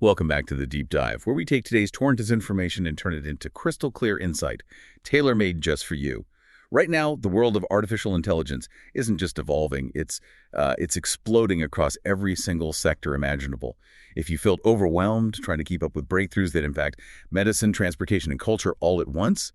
Welcome back to the Deep Dive, where we take today's torrent of information and turn it into crystal clear insight, tailor-made just for you. Right now, the world of artificial intelligence isn't just evolving, it's exploding across every single sector imaginable. If you felt overwhelmed trying to keep up with breakthroughs that impact medicine, transportation, and culture all at once,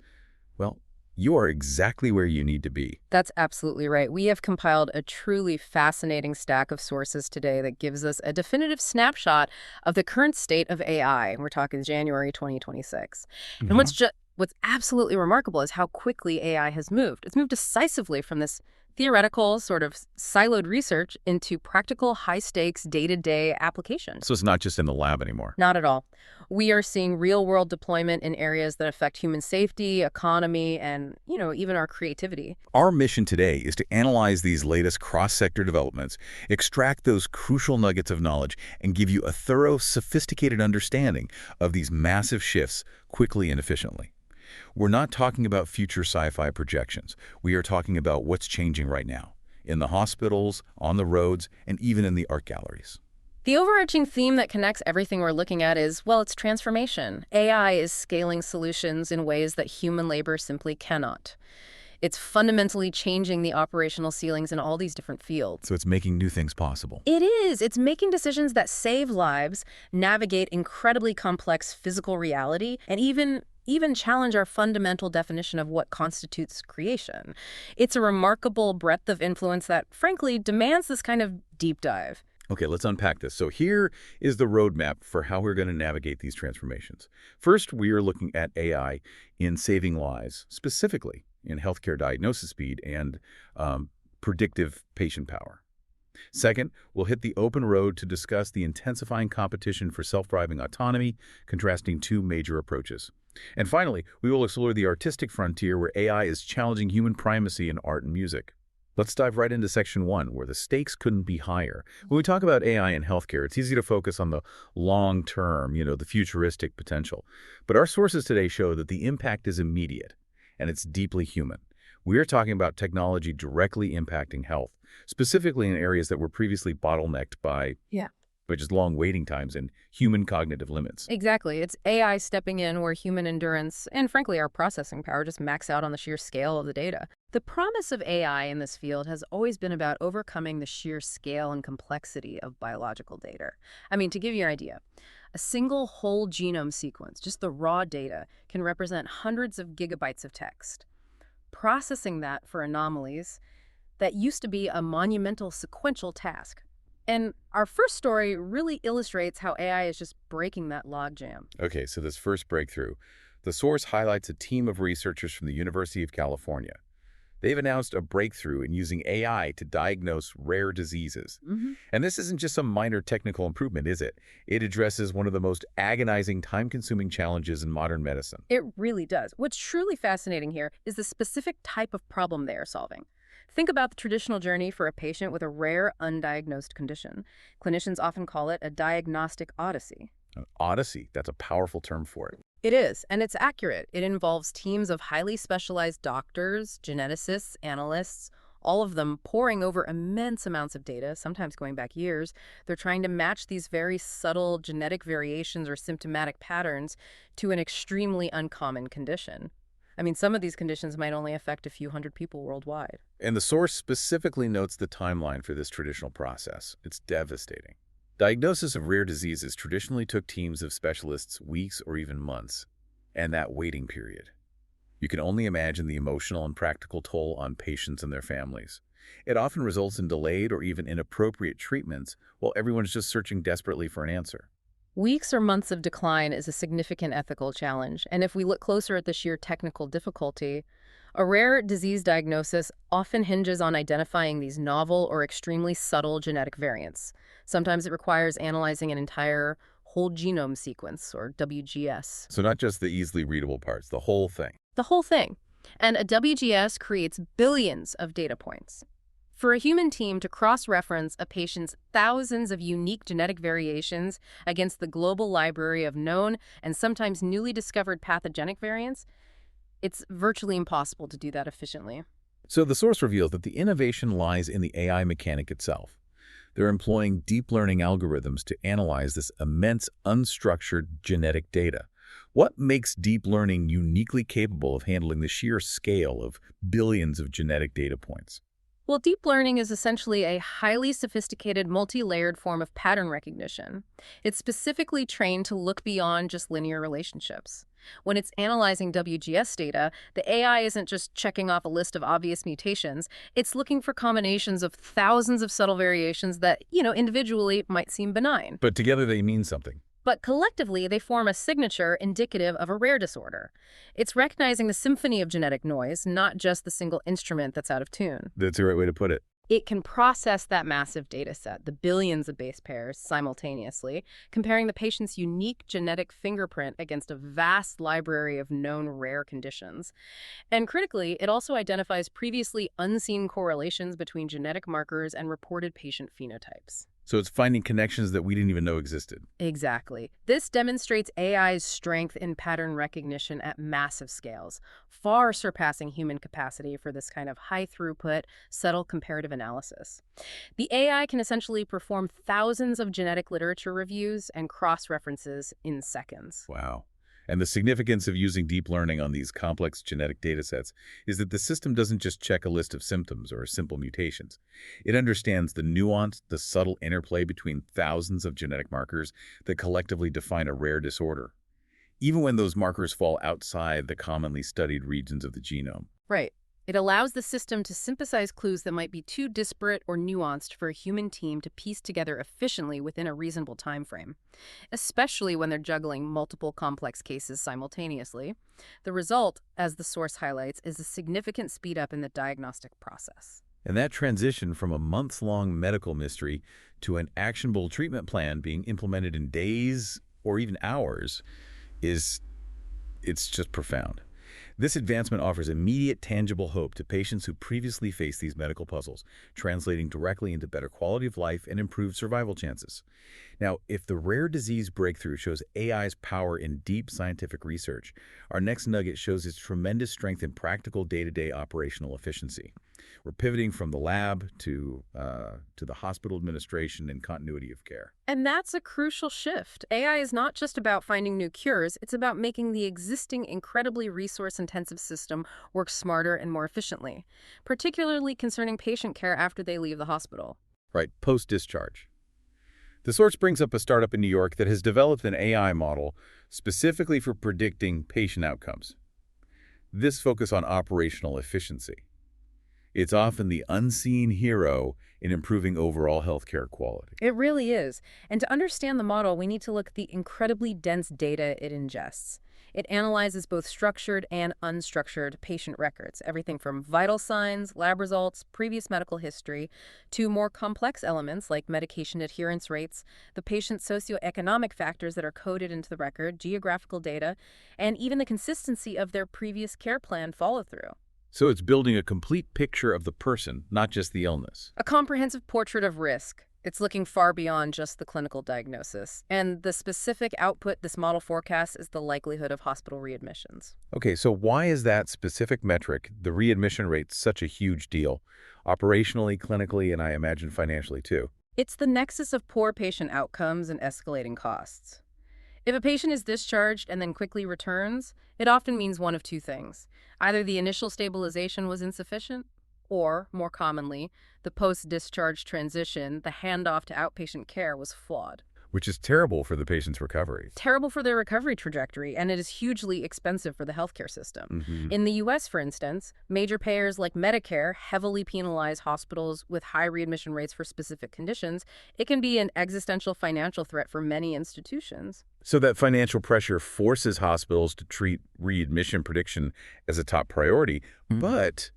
well, you are exactly where you need to be. That's absolutely right. We have compiled a truly fascinating stack of sources today that gives us a definitive snapshot of the current state of AI. We're talking January 2026. And what's absolutely remarkable is how quickly AI has moved. It's moved decisively from this theoretical, sort of siloed research into practical, high-stakes, day-to-day application. So it's not just in the lab anymore. Not at all. We are seeing real-world deployment in areas that affect human safety, economy, and, even our creativity. Our mission today is to analyze these latest cross-sector developments, extract those crucial nuggets of knowledge, and give you a thorough, sophisticated understanding of these massive shifts quickly and efficiently. We're not talking about future sci-fi projections. We are talking about what's changing right now, in the hospitals, on the roads, and even in the art galleries. The overarching theme that connects everything we're looking at is, well, it's transformation. AI is scaling solutions in ways that human labor simply cannot. It's fundamentally changing the operational ceilings in all these different fields. So it's making new things possible. It is. It's making decisions that save lives, navigate incredibly complex physical reality, and even challenge our fundamental definition of what constitutes creation. It's a remarkable breadth of influence that, frankly, demands this kind of deep dive. Okay, let's unpack this. So here is the roadmap for how we're going to navigate these transformations. First, we are looking at AI in saving lives, specifically in healthcare diagnosis speed and predictive patient power. Second, we'll hit the open road to discuss the intensifying competition for self-driving autonomy, contrasting two major approaches. And finally, we will explore the artistic frontier where AI is challenging human primacy in art and music. Let's dive right into section 1, where the stakes couldn't be higher. When we talk about AI in healthcare, it's easy to focus on the long-term, the futuristic potential. But our sources today show that the impact is immediate, and it's deeply human. We are talking about technology directly impacting health, specifically in areas that were previously bottlenecked by just long waiting times and human cognitive limits. Exactly. It's AI stepping in where human endurance and, frankly, our processing power just max out on the sheer scale of the data. The promise of AI in this field has always been about overcoming the sheer scale and complexity of biological data. I mean, to give you an idea, a single whole genome sequence, just the raw data, can represent hundreds of gigabytes of text. Processing that for anomalies, that used to be a monumental sequential task. And our first story really illustrates how AI is just breaking that logjam. Okay, so this first breakthrough, the source highlights a team of researchers from the University of California. They've announced a breakthrough in using AI to diagnose rare diseases. And this isn't just some minor technical improvement, is it? It addresses one of the most agonizing, time-consuming challenges in modern medicine. It really does. What's truly fascinating here is the specific type of problem they are solving. Think about the traditional journey for a patient with a rare, undiagnosed condition. Clinicians often call it a diagnostic odyssey. An odyssey, that's a powerful term for it. It is, and it's accurate. It involves teams of highly specialized doctors, geneticists, analysts, all of them poring over immense amounts of data, sometimes going back years. They're trying to match these very subtle genetic variations or symptomatic patterns to an extremely uncommon condition. I mean, some of these conditions might only affect a few hundred people worldwide. And the source specifically notes the timeline for this traditional process. It's devastating. Diagnosis of rare diseases traditionally took teams of specialists weeks or even months, and that waiting period. You can only imagine the emotional and practical toll on patients and their families. It often results in delayed or even inappropriate treatments while everyone's just searching desperately for an answer. Weeks or months of decline is a significant ethical challenge, and if we look closer at the sheer technical difficulty, a rare disease diagnosis often hinges on identifying these novel or extremely subtle genetic variants. Sometimes it requires analyzing an entire whole genome sequence, or WGS. So not just the easily readable parts, the whole thing. The whole thing. And a WGS creates billions of data points. For a human team to cross-reference a patient's thousands of unique genetic variations against the global library of known and sometimes newly discovered pathogenic variants, it's virtually impossible to do that efficiently. So the source reveals that the innovation lies in the AI mechanic itself. They're employing deep learning algorithms to analyze this immense unstructured genetic data. What makes deep learning uniquely capable of handling the sheer scale of billions of genetic data points? Well, deep learning is essentially a highly sophisticated, multi-layered form of pattern recognition. It's specifically trained to look beyond just linear relationships. When it's analyzing WGS data, the AI isn't just checking off a list of obvious mutations. It's looking for combinations of thousands of subtle variations that, individually might seem benign. But together they mean something. But collectively, they form a signature indicative of a rare disorder. It's recognizing the symphony of genetic noise, not just the single instrument that's out of tune. That's the right way to put it. It can process that massive data set, the billions of base pairs, simultaneously, comparing the patient's unique genetic fingerprint against a vast library of known rare conditions. And critically, it also identifies previously unseen correlations between genetic markers and reported patient phenotypes. So it's finding connections that we didn't even know existed. Exactly. This demonstrates AI's strength in pattern recognition at massive scales, far surpassing human capacity for this kind of high-throughput, subtle comparative analysis. The AI can essentially perform thousands of genetic literature reviews and cross-references in seconds. Wow. And the significance of using deep learning on these complex genetic datasets is that the system doesn't just check a list of symptoms or simple mutations. It understands the nuance, the subtle interplay between thousands of genetic markers that collectively define a rare disorder, even when those markers fall outside the commonly studied regions of the genome. Right. It allows the system to synthesize clues that might be too disparate or nuanced for a human team to piece together efficiently within a reasonable time frame, especially when they're juggling multiple complex cases simultaneously. The result, as the source highlights, is a significant speed up in the diagnostic process. And that transition from a months-long medical mystery to an actionable treatment plan being implemented in days or even hours it's just profound. This advancement offers immediate, tangible hope to patients who previously faced these medical puzzles, translating directly into better quality of life and improved survival chances. Now, if the rare disease breakthrough shows AI's power in deep scientific research, our next nugget shows its tremendous strength in practical day-to-day operational efficiency. We're pivoting from the lab to the hospital administration and continuity of care. And that's a crucial shift. AI is not just about finding new cures, it's about making the existing incredibly resource-intensive system work smarter and more efficiently, particularly concerning patient care after they leave the hospital. Right, post-discharge. The source brings up a startup in New York that has developed an AI model specifically for predicting patient outcomes. This focus on operational efficiency. It's often the unseen hero in improving overall healthcare quality. It really is. And to understand the model, we need to look at the incredibly dense data it ingests. It analyzes both structured and unstructured patient records, everything from vital signs, lab results, previous medical history, to more complex elements like medication adherence rates, the patient's socioeconomic factors that are coded into the record, geographical data, and even the consistency of their previous care plan follow-through. So it's building a complete picture of the person, not just the illness. A comprehensive portrait of risk. It's looking far beyond just the clinical diagnosis. And the specific output this model forecasts is the likelihood of hospital readmissions. Okay, so why is that specific metric, the readmission rate, such a huge deal? Operationally, clinically, and I imagine financially too. It's the nexus of poor patient outcomes and escalating costs. If a patient is discharged and then quickly returns, it often means one of two things. Either the initial stabilization was insufficient, or, more commonly, the post-discharge transition, the handoff to outpatient care, was flawed. Which is terrible for the patient's recovery. Terrible for their recovery trajectory, and it is hugely expensive for the healthcare system. In the U.S., for instance, major payers like Medicare heavily penalize hospitals with high readmission rates for specific conditions. It can be an existential financial threat for many institutions. So that financial pressure forces hospitals to treat readmission prediction as a top priority. But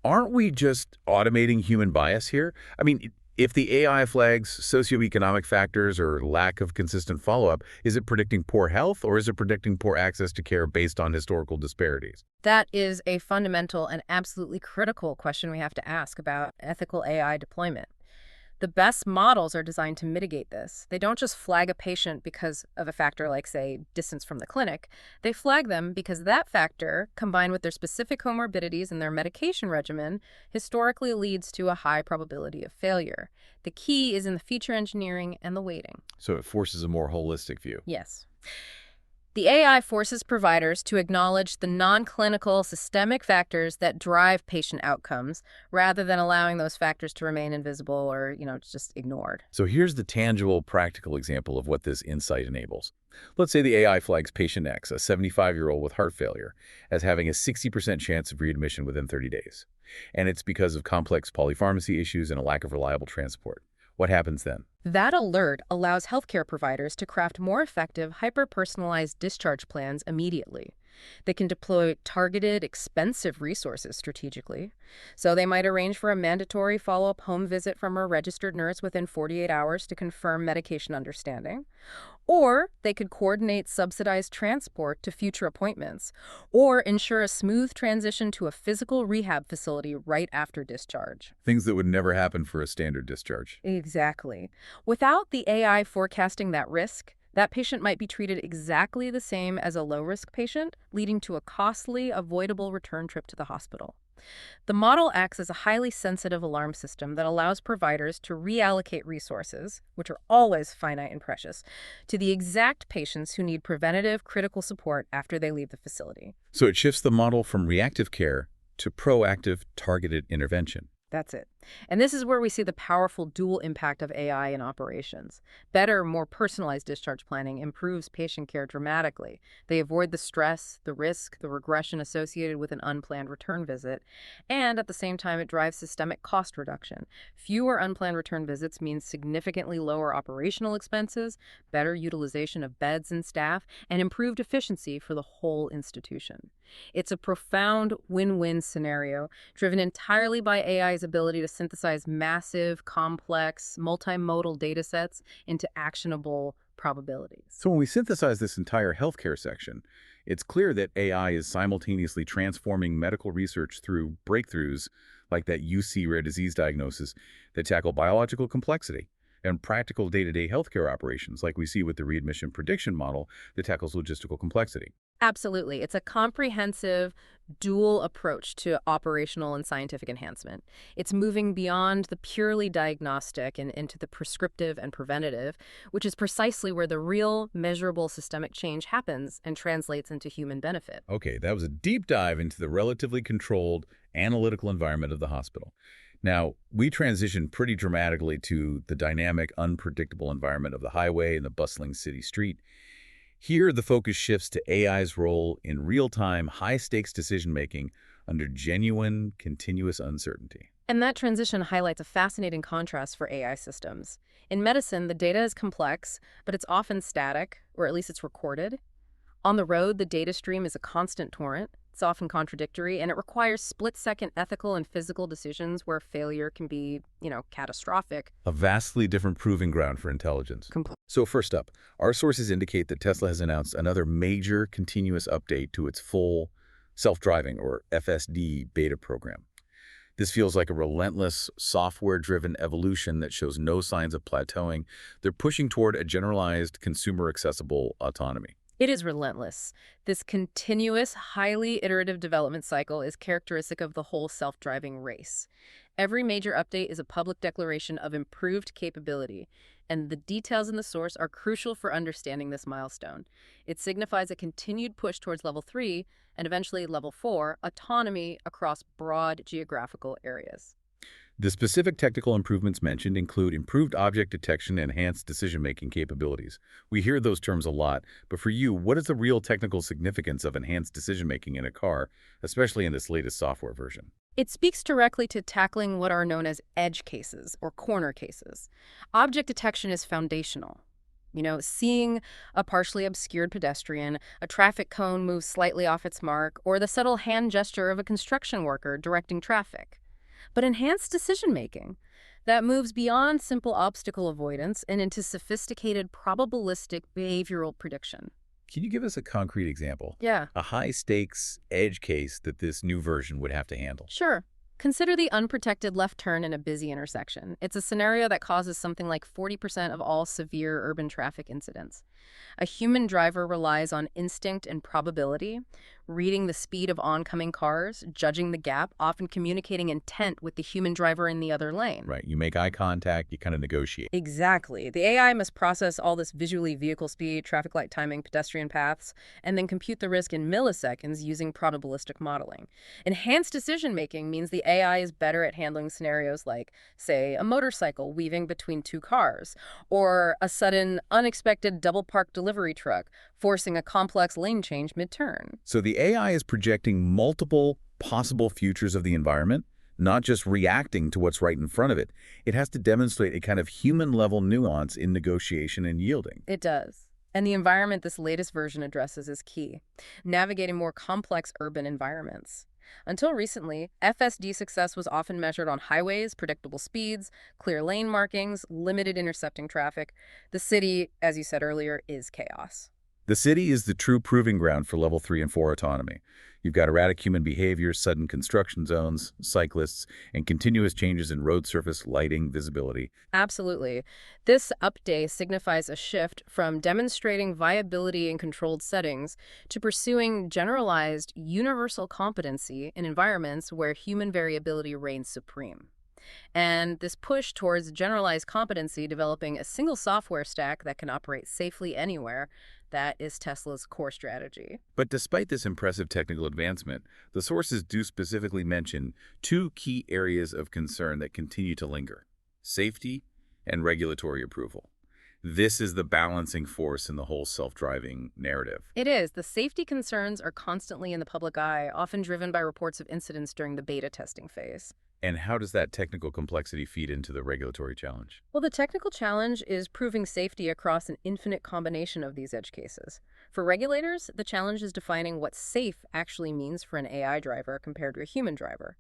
aren't we just automating human bias here? I mean, if the AI flags socioeconomic factors or lack of consistent follow-up, is it predicting poor health or is it predicting poor access to care based on historical disparities? That is a fundamental and absolutely critical question we have to ask about ethical AI deployment. The best models are designed to mitigate this. They don't just flag a patient because of a factor like, say, distance from the clinic. They flag them because that factor, combined with their specific comorbidities and their medication regimen, historically leads to a high probability of failure. The key is in the feature engineering and the weighting. So it forces a more holistic view. Yes. The AI forces providers to acknowledge the non-clinical systemic factors that drive patient outcomes rather than allowing those factors to remain invisible or, just ignored. So here's the tangible, practical example of what this insight enables. Let's say the AI flags patient X, a 75-year-old with heart failure, as having a 60% chance of readmission within 30 days. And it's because of complex polypharmacy issues and a lack of reliable transport. What happens then? That alert allows healthcare providers to craft more effective, hyper-personalized discharge plans immediately. They can deploy targeted, expensive resources strategically. So they might arrange for a mandatory follow-up home visit from a registered nurse within 48 hours to confirm medication understanding. Or they could coordinate subsidized transport to future appointments, or ensure a smooth transition to a physical rehab facility right after discharge. Things that would never happen for a standard discharge. Exactly. Without the AI forecasting that risk, that patient might be treated exactly the same as a low-risk patient, leading to a costly, avoidable return trip to the hospital. The model acts as a highly sensitive alarm system that allows providers to reallocate resources, which are always finite and precious, to the exact patients who need preventative, critical support after they leave the facility. So it shifts the model from reactive care to proactive, targeted intervention. That's it. And this is where we see the powerful dual impact of AI in operations. Better, more personalized discharge planning improves patient care dramatically. They avoid the stress, the risk, the regression associated with an unplanned return visit. And at the same time, it drives systemic cost reduction. Fewer unplanned return visits means significantly lower operational expenses, better utilization of beds and staff, and improved efficiency for the whole institution. It's a profound win-win scenario, driven entirely by AI's ability to synthesize massive, complex, multimodal data sets into actionable probabilities. So when we synthesize this entire healthcare section, it's clear that AI is simultaneously transforming medical research through breakthroughs like that UC rare disease diagnosis that tackle biological complexity, and practical day-to-day healthcare operations like we see with the readmission prediction model that tackles logistical complexity. Absolutely. It's a comprehensive, dual approach to operational and scientific enhancement. It's moving beyond the purely diagnostic and into the prescriptive and preventative, which is precisely where the real, measurable systemic change happens and translates into human benefit. Okay, that was a deep dive into the relatively controlled, analytical environment of the hospital. Now, we transitioned pretty dramatically to the dynamic, unpredictable environment of the highway and the bustling city street. Here, the focus shifts to AI's role in real-time, high-stakes decision-making under genuine, continuous uncertainty. And that transition highlights a fascinating contrast for AI systems. In medicine, the data is complex, but it's often static, or at least it's recorded. On the road, the data stream is a constant torrent. It's often contradictory, and it requires split-second ethical and physical decisions where failure can be, catastrophic. A vastly different proving ground for intelligence. So first up, our sources indicate that Tesla has announced another major continuous update to its full self-driving, or FSD, beta program. This feels like a relentless, software-driven evolution that shows no signs of plateauing. They're pushing toward a generalized, consumer-accessible autonomy. It is relentless. This continuous, highly iterative development cycle is characteristic of the whole self-driving race. Every major update is a public declaration of improved capability, and the details in the source are crucial for understanding this milestone. It signifies a continued push towards level 3 and eventually level 4 autonomy across broad geographical areas. The specific technical improvements mentioned include improved object detection and enhanced decision-making capabilities. We hear those terms a lot, but for you, what is the real technical significance of enhanced decision-making in a car, especially in this latest software version? It speaks directly to tackling what are known as edge cases or corner cases. Object detection is foundational. Seeing a partially obscured pedestrian, a traffic cone move slightly off its mark, or the subtle hand gesture of a construction worker directing traffic. But enhanced decision-making that moves beyond simple obstacle avoidance and into sophisticated probabilistic behavioral prediction. Can you give us a concrete example? Yeah, A high-stakes edge case that this new version would have to handle? sure. Consider the unprotected left turn in a busy intersection. It's a scenario that causes something like 40% of all severe urban traffic incidents. A human driver relies on instinct and probability, reading the speed of oncoming cars, judging the gap, often communicating intent with the human driver in the other lane. Right. You make eye contact, you kind of negotiate. Exactly. The AI must process all this visually vehicle speed, traffic light timing, pedestrian paths, and then compute the risk in milliseconds using probabilistic modeling. Enhanced decision-making means the AI is better at handling scenarios like, say, a motorcycle weaving between two cars, or a sudden, unexpected double-parked delivery truck, forcing a complex lane change mid-turn. So the AI is projecting multiple possible futures of the environment, not just reacting to what's right in front of it. It has to demonstrate a kind of human-level nuance in negotiation and yielding. It does. And the environment this latest version addresses is key, navigating more complex urban environments. Until recently, FSD success was often measured on highways, predictable speeds, clear lane markings, limited intercepting traffic. The city, as you said earlier, is chaos. The city is the true proving ground for level 3 and 4 autonomy. You've got erratic human behavior, sudden construction zones, cyclists, and continuous changes in road surface, lighting, visibility. Absolutely. This update signifies a shift from demonstrating viability in controlled settings to pursuing generalized, universal competency in environments where human variability reigns supreme. And this push towards generalized competency, developing a single software stack that can operate safely anywhere, that is Tesla's core strategy. But despite this impressive technical advancement, the sources do specifically mention two key areas of concern that continue to linger: safety and regulatory approval. This is the balancing force in the whole self-driving narrative. It is. The safety concerns are constantly in the public eye, often driven by reports of incidents during the beta testing phase. And how does that technical complexity feed into the regulatory challenge? Well, the technical challenge is proving safety across an infinite combination of these edge cases. For regulators, the challenge is defining what safe actually means for an AI driver compared to a human driver.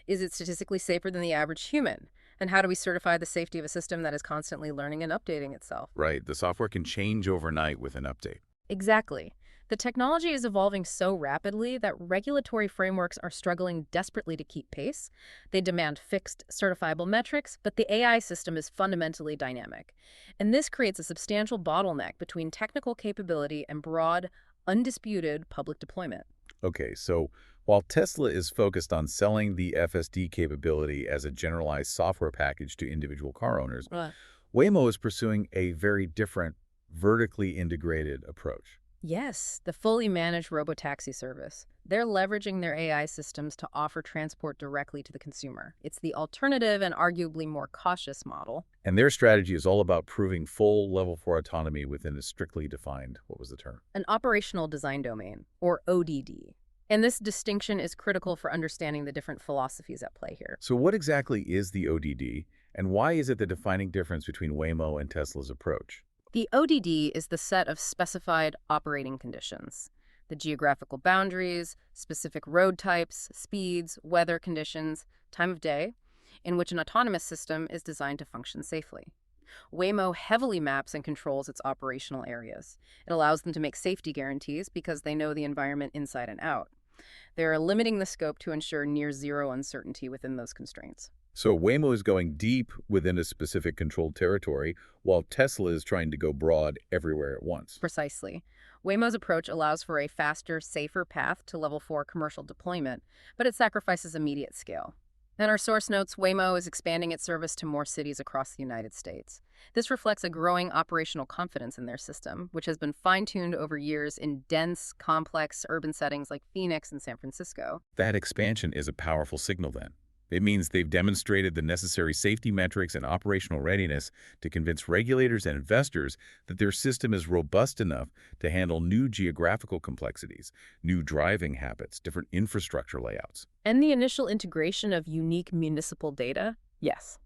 Is it statistically safer than the average human? And how do we certify the safety of a system that is constantly learning and updating itself? Right, the software can change overnight with an update. Exactly. The technology is evolving so rapidly that regulatory frameworks are struggling desperately to keep pace. They demand fixed, certifiable metrics, but the AI system is fundamentally dynamic. And this creates a substantial bottleneck between technical capability and broad, undisputed public deployment. Okay, so while Tesla is focused on selling the FSD capability as a generalized software package to individual car owners, Right. Waymo is pursuing a very different, vertically integrated approach. Yes, the fully managed robotaxi service. They're leveraging their AI systems to offer transport directly to the consumer. It's the alternative and arguably more cautious model. And their strategy is all about proving full level 4 autonomy within a strictly defined, what was the term? An operational design domain, or ODD. And this distinction is critical for understanding the different philosophies at play here. So what exactly is the ODD, and why is it the defining difference between Waymo and Tesla's approach? The ODD is the set of specified operating conditions. The geographical boundaries, specific road types, speeds, weather conditions, time of day, in which an autonomous system is designed to function safely. Waymo heavily maps and controls its operational areas. It allows them to make safety guarantees because they know the environment inside and out. They're limiting the scope to ensure near zero uncertainty within those constraints. So Waymo is going deep within a specific controlled territory, while Tesla is trying to go broad everywhere at once. Precisely. Waymo's approach allows for a faster, safer path to level 4 commercial deployment, but it sacrifices immediate scale. In our source notes, Waymo is expanding its service to more cities across the United States. This reflects a growing operational confidence in their system, which has been fine-tuned over years in dense, complex urban settings like Phoenix and San Francisco. That expansion is a powerful signal then. It means they've demonstrated the necessary safety metrics and operational readiness to convince regulators and investors that their system is robust enough to handle new geographical complexities, new driving habits, different infrastructure layouts. And the initial integration of unique municipal data? Yes.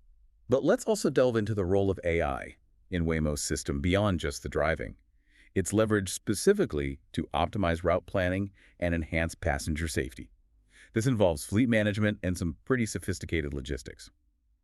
But let's also delve into the role of AI in Waymo's system beyond just the driving. It's leveraged specifically to optimize route planning and enhance passenger safety. This involves fleet management and some pretty sophisticated logistics.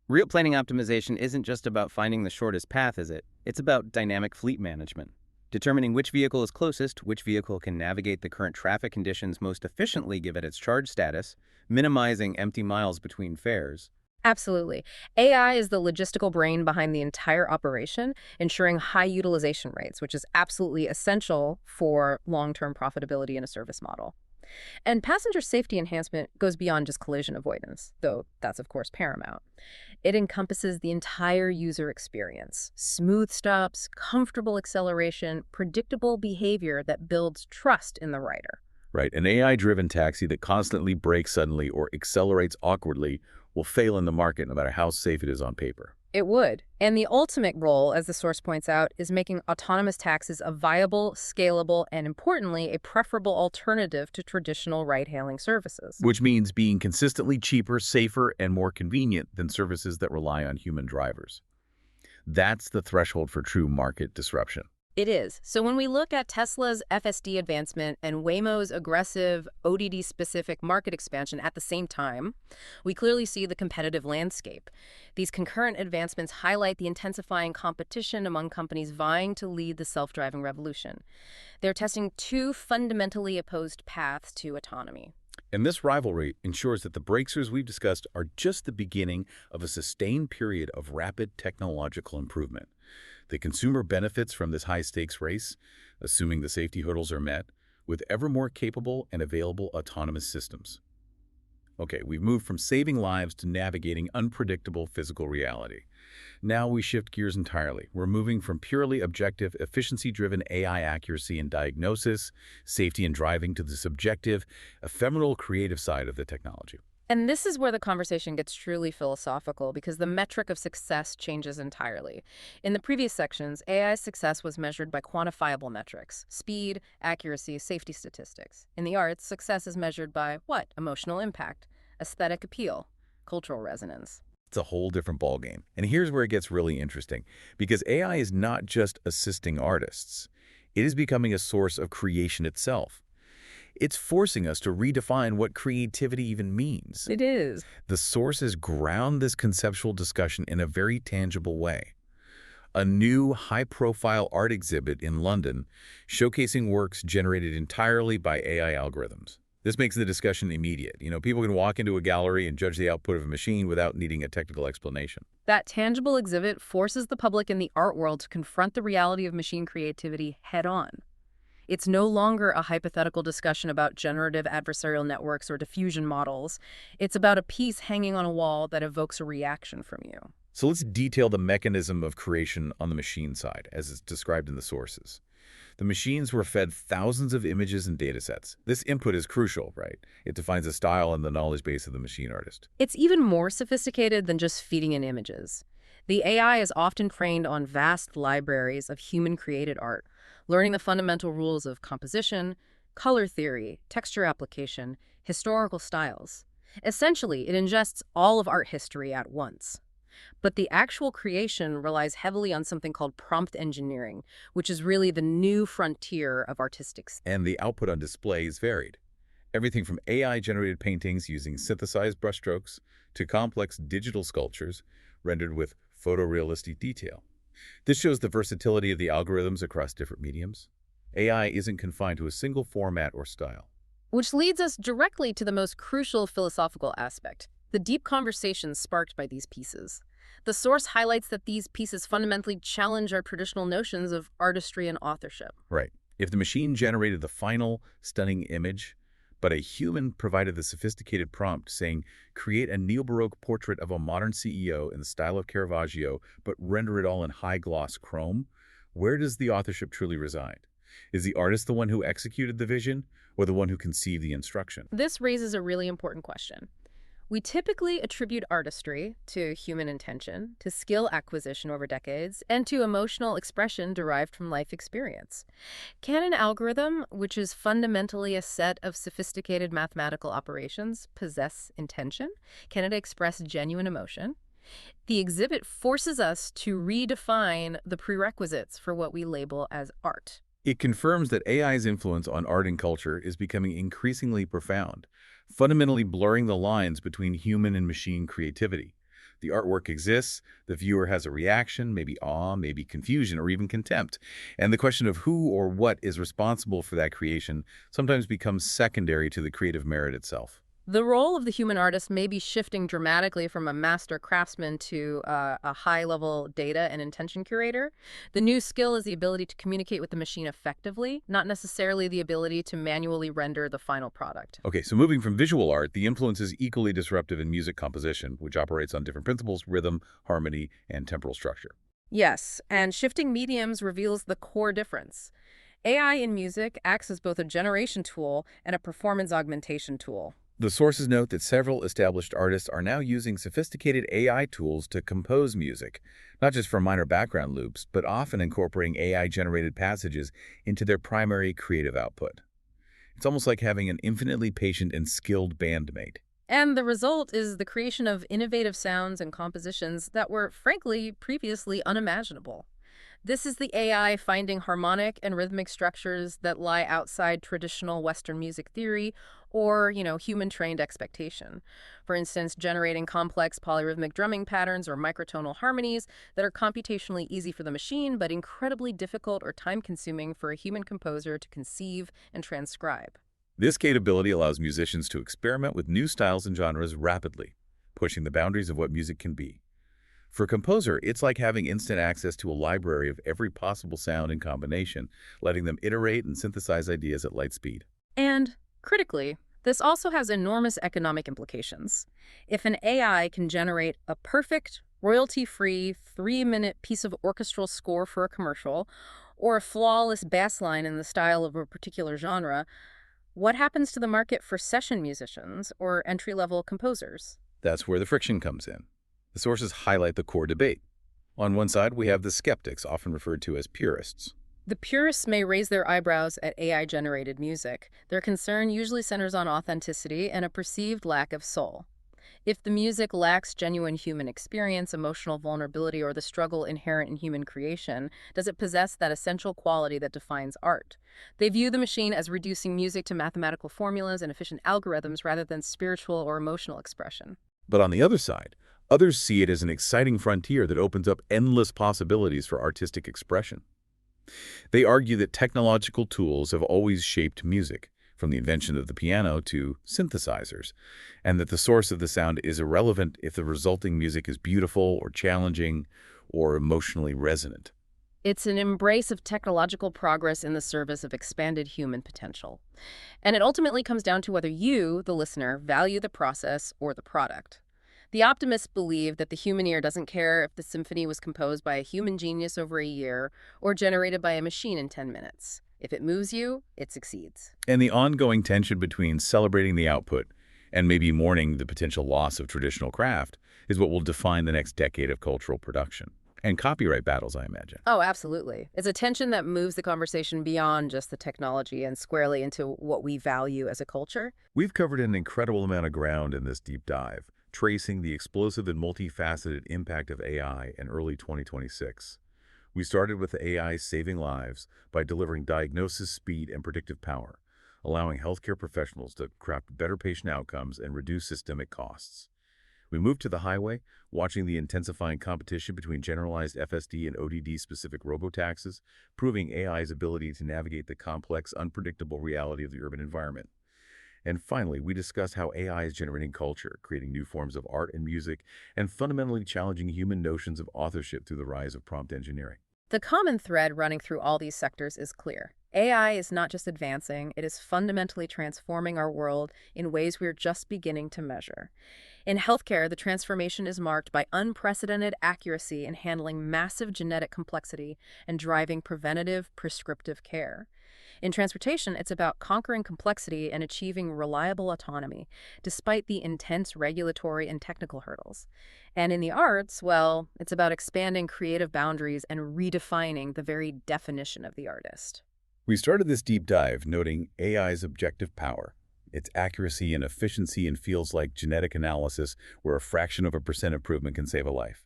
Route planning optimization isn't just about finding the shortest path, is it? It's about dynamic fleet management. determining which vehicle is closest, which vehicle can navigate the current traffic conditions most efficiently given its charge status, minimizing empty miles between fares. Absolutely. AI is the logistical brain behind the entire operation, ensuring high utilization rates, which is absolutely essential for long-term profitability in a service model. And passenger safety enhancement goes beyond just collision avoidance, though that's of course paramount. It encompasses the entire user experience: smooth stops, comfortable acceleration, predictable behavior that builds trust in the rider. Right, an AI-driven taxi that constantly brakes suddenly or accelerates awkwardly will fail in the market no matter how safe it is on paper. It would. And the ultimate role, as the source points out, is making autonomous taxis a viable, scalable, and importantly, a preferable alternative to traditional ride-hailing services. Which means being consistently cheaper, safer, and more convenient than services that rely on human drivers. That's the threshold for true market disruption. It is. So when we look at Tesla's FSD advancement and Waymo's aggressive ODD-specific market expansion at the same time, we clearly see the competitive landscape. These concurrent advancements highlight the intensifying competition among companies vying to lead the self-driving revolution. They're testing two fundamentally opposed paths to autonomy. And this rivalry ensures that the breakthroughs we've discussed are just the beginning of a sustained period of rapid technological improvement. The consumer benefits from this high-stakes race, assuming the safety hurdles are met, with ever more capable and available autonomous systems. Okay, we've moved from saving lives to navigating unpredictable physical reality. Now we shift gears entirely. We're moving from purely objective, efficiency-driven AI accuracy in diagnosis, safety and driving to the subjective, ephemeral creative side of the technology. And this is where the conversation gets truly philosophical because the metric of success changes entirely. In the previous sections, AI's success was measured by quantifiable metrics: speed, accuracy, safety statistics. In the arts, success is measured by what? Emotional impact, aesthetic appeal, cultural resonance. It's a whole different ballgame. And here's where it gets really interesting, because AI is not just assisting artists. It is becoming a source of creation itself. It's forcing us to redefine what creativity even means. It is. The sources ground this conceptual discussion in a very tangible way. A new high-profile art exhibit in London showcasing works generated entirely by AI algorithms. This makes the discussion immediate. People can walk into a gallery and judge the output of a machine without needing a technical explanation. That tangible exhibit forces the public in the art world to confront the reality of machine creativity head-on. It's no longer a hypothetical discussion about generative adversarial networks or diffusion models. It's about a piece hanging on a wall that evokes a reaction from you. So let's detail the mechanism of creation on the machine side, as is described in the sources. The machines were fed thousands of images and datasets. This input is crucial, right? It defines the style and the knowledge base of the machine artist. It's even more sophisticated than just feeding in images. The AI is often trained on vast libraries of human-created art, learning the fundamental rules of composition, color theory, texture application, historical styles. Essentially, it ingests all of art history at once. But the actual creation relies heavily on something called prompt engineering, which is really the new frontier of artistics. And the output on display is varied. Everything from AI-generated paintings using synthesized brushstrokes to complex digital sculptures rendered with photorealistic detail. This shows the versatility of the algorithms across different mediums. AI isn't confined to a single format or style. Which leads us directly to the most crucial philosophical aspect: the deep conversations sparked by these pieces. The source highlights that these pieces fundamentally challenge our traditional notions of artistry and authorship. Right. If the machine generated the final, stunning image, but a human provided the sophisticated prompt saying, create a neo-Baroque portrait of a modern CEO in the style of Caravaggio, but render it all in high-gloss chrome, where does the authorship truly reside? Is the artist the one who executed the vision, or the one who conceived the instruction? This raises a really important question. We typically attribute artistry to human intention, to skill acquisition over decades, and to emotional expression derived from life experience. Can an algorithm, which is fundamentally a set of sophisticated mathematical operations, possess intention? Can it express genuine emotion? The exhibit forces us to redefine the prerequisites for what we label as art. It confirms that AI's influence on art and culture is becoming increasingly profound, fundamentally blurring the lines between human and machine creativity. The artwork exists, the viewer has a reaction, maybe awe, maybe confusion, or even contempt. And the question of who or what is responsible for that creation sometimes becomes secondary to the creative merit itself. The role of the human artist may be shifting dramatically from a master craftsman to a high-level data and intention curator. The new skill is the ability to communicate with the machine effectively, not necessarily the ability to manually render the final product. Okay, so moving from visual art, the influence is equally disruptive in music composition, which operates on different principles: rhythm, harmony, and temporal structure. Yes, and shifting mediums reveals the core difference. AI in music acts as both a generation tool and a performance augmentation tool. The sources note that several established artists are now using sophisticated AI tools to compose music, not just for minor background loops, but often incorporating AI-generated passages into their primary creative output. It's almost like having an infinitely patient and skilled bandmate. And the result is the creation of innovative sounds and compositions that were, frankly, previously unimaginable. This is the AI finding harmonic and rhythmic structures that lie outside traditional Western music theory or, human-trained expectation. For instance, generating complex polyrhythmic drumming patterns or microtonal harmonies that are computationally easy for the machine but incredibly difficult or time-consuming for a human composer to conceive and transcribe. This capability allows musicians to experiment with new styles and genres rapidly, pushing the boundaries of what music can be. For a composer, it's like having instant access to a library of every possible sound and combination, letting them iterate and synthesize ideas at light speed. And, critically, this also has enormous economic implications. If an AI can generate a perfect, royalty-free, 3-minute piece of orchestral score for a commercial, or a flawless bass line in the style of a particular genre, what happens to the market for session musicians or entry-level composers? That's where the friction comes in. The sources highlight the core debate. On one side, we have the skeptics, often referred to as purists. The purists may raise their eyebrows at AI-generated music. Their concern usually centers on authenticity and a perceived lack of soul. If the music lacks genuine human experience, emotional vulnerability, or the struggle inherent in human creation, does it possess that essential quality that defines art? They view the machine as reducing music to mathematical formulas and efficient algorithms rather than spiritual or emotional expression. But on the other side, others see it as an exciting frontier that opens up endless possibilities for artistic expression. They argue that technological tools have always shaped music, from the invention of the piano to synthesizers, and that the source of the sound is irrelevant if the resulting music is beautiful or challenging or emotionally resonant. It's an embrace of technological progress in the service of expanded human potential. And it ultimately comes down to whether you, the listener, value the process or the product. The optimists believe that the human ear doesn't care if the symphony was composed by a human genius over a year or generated by a machine in 10 minutes. If it moves you, it succeeds. And the ongoing tension between celebrating the output and maybe mourning the potential loss of traditional craft is what will define the next decade of cultural production. And copyright battles, I imagine. Oh, absolutely. It's a tension that moves the conversation beyond just the technology and squarely into what we value as a culture. We've covered an incredible amount of ground in this deep dive, tracing the explosive and multifaceted impact of AI in early 2026. We started with AI saving lives by delivering diagnosis speed and predictive power, allowing healthcare professionals to craft better patient outcomes and reduce systemic costs. We moved to the highway, watching the intensifying competition between generalized FSD and ODD-specific robotaxis, proving AI's ability to navigate the complex, unpredictable reality of the urban environment. And finally, we discussed how AI is generating culture, creating new forms of art and music, and fundamentally challenging human notions of authorship through the rise of prompt engineering. The common thread running through all these sectors is clear. AI is not just advancing, it is fundamentally transforming our world in ways we're just beginning to measure. In healthcare, the transformation is marked by unprecedented accuracy in handling massive genetic complexity and driving preventative, prescriptive care. In transportation, it's about conquering complexity and achieving reliable autonomy, despite the intense regulatory and technical hurdles. And in the arts, well, it's about expanding creative boundaries and redefining the very definition of the artist. We started this deep dive noting AI's objective power, its accuracy and efficiency in fields like genetic analysis, where a fraction of a percent improvement can save a life.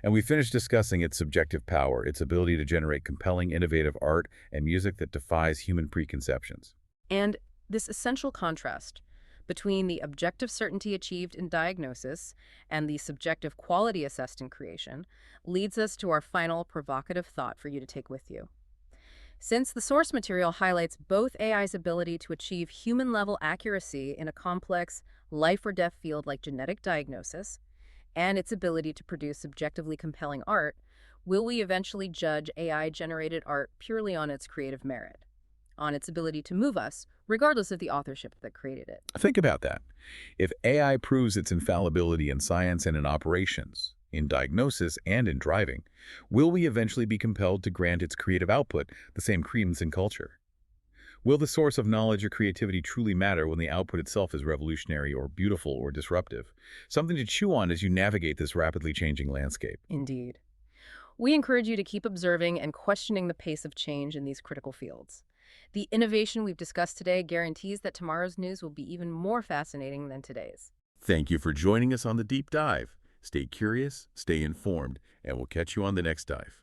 And we finished discussing its subjective power, its ability to generate compelling, innovative art and music that defies human preconceptions. And this essential contrast between the objective certainty achieved in diagnosis and the subjective quality assessed in creation leads us to our final provocative thought for you to take with you. Since the source material highlights both AI's ability to achieve human-level accuracy in a complex, life-or-death field like genetic diagnosis, and its ability to produce subjectively compelling art, will we eventually judge AI-generated art purely on its creative merit, on its ability to move us, regardless of the authorship that created it? Think about that. If AI proves its infallibility in science and in operations, in diagnosis and in driving, will we eventually be compelled to grant its creative output the same credence in culture? Will the source of knowledge or creativity truly matter when the output itself is revolutionary or beautiful or disruptive? Something to chew on as you navigate this rapidly changing landscape. Indeed. We encourage you to keep observing and questioning the pace of change in these critical fields. The innovation we've discussed today guarantees that tomorrow's news will be even more fascinating than today's. Thank you for joining us on the deep dive. Stay curious, stay informed, and we'll catch you on the next dive.